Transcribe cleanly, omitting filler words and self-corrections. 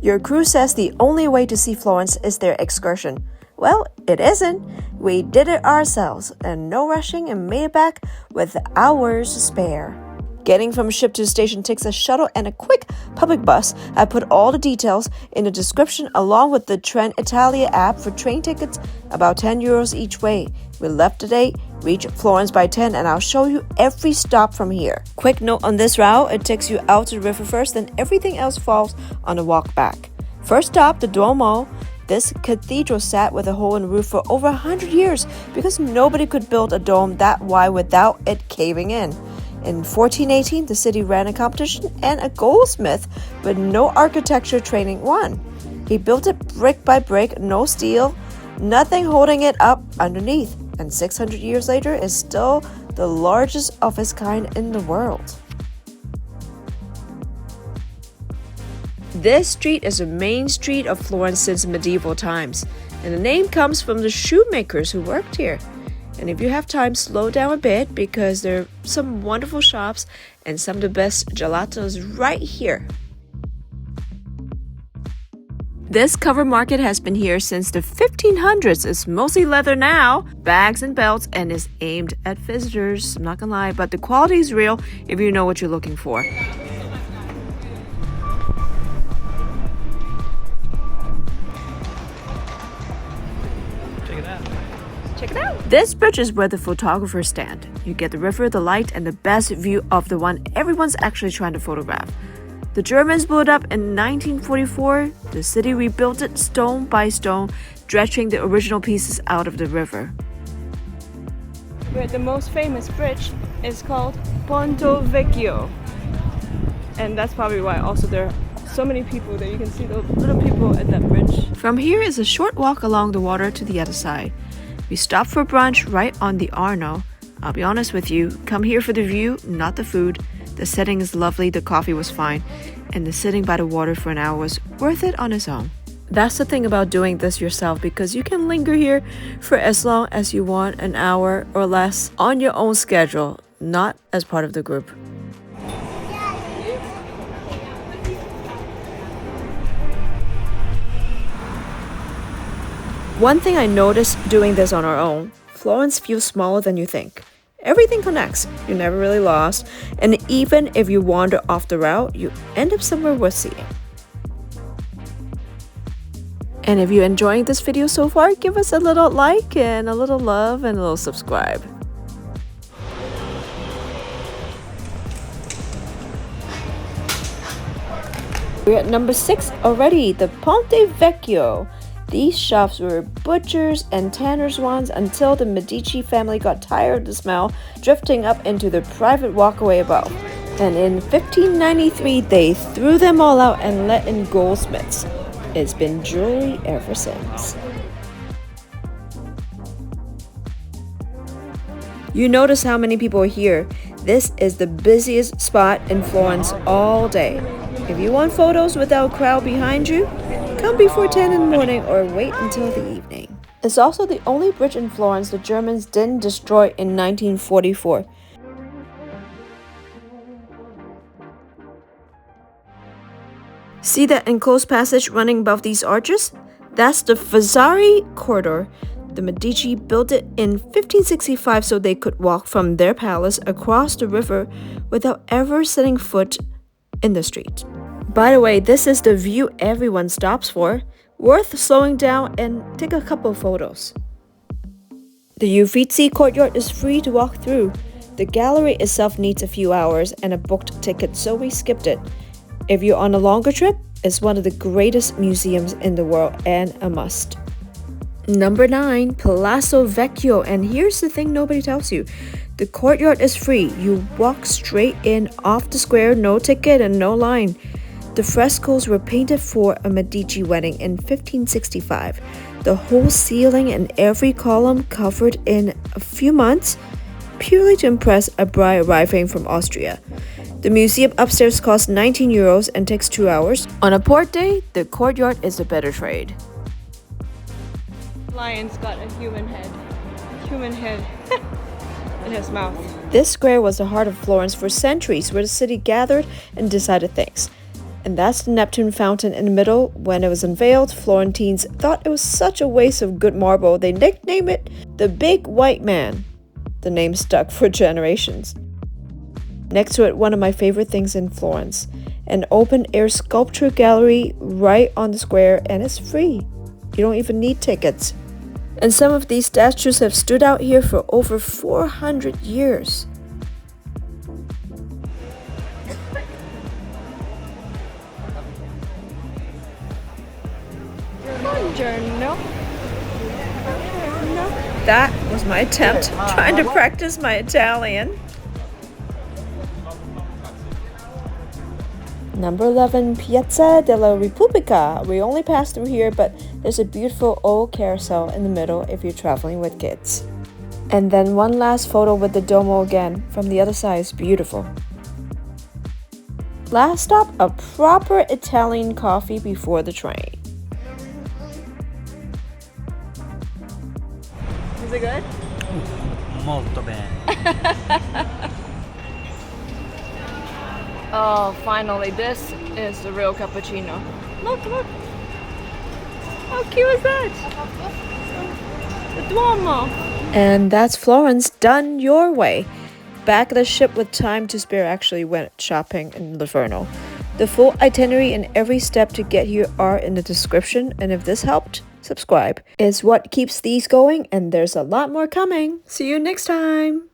Your crew says the only way to see Florence is their excursion. Well, it isn't. We did it ourselves, and no rushing, and made it back with hours to spare. Getting from ship to station takes a shuttle and a quick public bus. I put all the details in the description along with the Trenitalia app for train tickets, about €10 each way. We left at 8, reached Florence by 10, and I'll show you every stop from here. Quick note on this route, it takes you out to the river first, then everything else falls on the walk back. First stop, the Duomo. This cathedral sat with a hole in the roof for over 100 years because nobody could build a dome that wide without it caving in. In 1418, the city ran a competition and a goldsmith with no architecture training won. He built it brick by brick, no steel, nothing holding it up underneath, and 600 years later is still the largest of its kind in the world. This street is the main street of Florence since medieval times, and the name comes from the shoemakers who worked here. And if you have time, slow down a bit because there are some wonderful shops and some of the best gelatos right here. This cover market has been here since the 1500s. It's mostly leather now, bags and belts, and is aimed at visitors. I'm not gonna lie, but the quality is real if you know what you're looking for. Check it out. This bridge is where the photographers stand. You get the river, the light, and the best view of the one everyone's actually trying to photograph. The Germans blew it up in 1944. The city rebuilt it stone by stone, dredging the original pieces out of the river. But the most famous bridge is called Palazzo Vecchio. And that's probably why also there are so many people that you can see the little people at that bridge. From here is a short walk along the water to the other side. We stopped for brunch right on the Arno. I'll be honest with you, come here for the view, not the food. The setting is lovely, the coffee was fine, and the sitting by the water for an hour was worth it on its own. That's the thing about doing this yourself, because you can linger here for as long as you want, an hour or less, on your own schedule, not as part of the group. One thing I noticed doing this on our own, Florence feels smaller than you think. Everything connects, you're never really lost, and even if you wander off the route, you end up somewhere worth seeing. And if you're enjoying this video so far, give us a little like and a little love and a little subscribe. We're at number 6 already, the Ponte Vecchio. These shops were butchers and tanners once until the Medici family got tired of the smell, drifting up into the private walkway above. And in 1593, they threw them all out and let in goldsmiths. It's been jewelry ever since. You notice how many people are here. This is the busiest spot in Florence all day. If you want photos without a crowd behind you, come before 10 in the morning or wait until the evening. It's also the only bridge in Florence the Germans didn't destroy in 1944. See that enclosed passage running above these arches? That's the Vasari corridor. The Medici built it in 1565 so they could walk from their palace across the river without ever setting foot in the street. By the way, this is the view everyone stops for. Worth slowing down and take a couple photos. The Uffizi courtyard is free to walk through. The gallery itself needs a few hours and a booked ticket, so we skipped it. If you're on a longer trip, it's one of the greatest museums in the world and a must. Number 9, Palazzo Vecchio, and here's the thing nobody tells you. The courtyard is free. You walk straight in off the square, no ticket and no line. The frescoes were painted for a Medici wedding in 1565. The whole ceiling and every column covered in a few months, purely to impress a bride arriving from Austria. The museum upstairs costs €19 and takes 2 hours. On a port day, the courtyard is a better trade. Lion's got a human head in his mouth. This square was the heart of Florence for centuries, where the city gathered and decided things. And that's the Neptune fountain in the middle. When it was unveiled, Florentines thought it was such a waste of good marble, they nicknamed it the Big White Man. The name stuck for generations. Next to it, one of my favorite things in Florence, an open-air sculpture gallery right on the square, and it's free. You don't even need tickets. And some of these statues have stood out here for over 400 years. Buongiorno. That was my attempt, trying to practice my Italian. Number 11, Piazza della Repubblica. We only passed through here, but there's a beautiful old carousel in the middle if you're traveling with kids. And then one last photo with the Duomo again. From the other side is beautiful. Last stop, a proper Italian coffee before the train. Is it good? Molto bene. Oh, finally, this is the real cappuccino. Look, look. How cute is that? The Duomo. And that's Florence done your way. Back of the ship with time to spare actually went shopping in Livorno. The full itinerary and every step to get here are in the description, and if this helped, subscribe. It's what keeps these going, and there's a lot more coming. See you next time.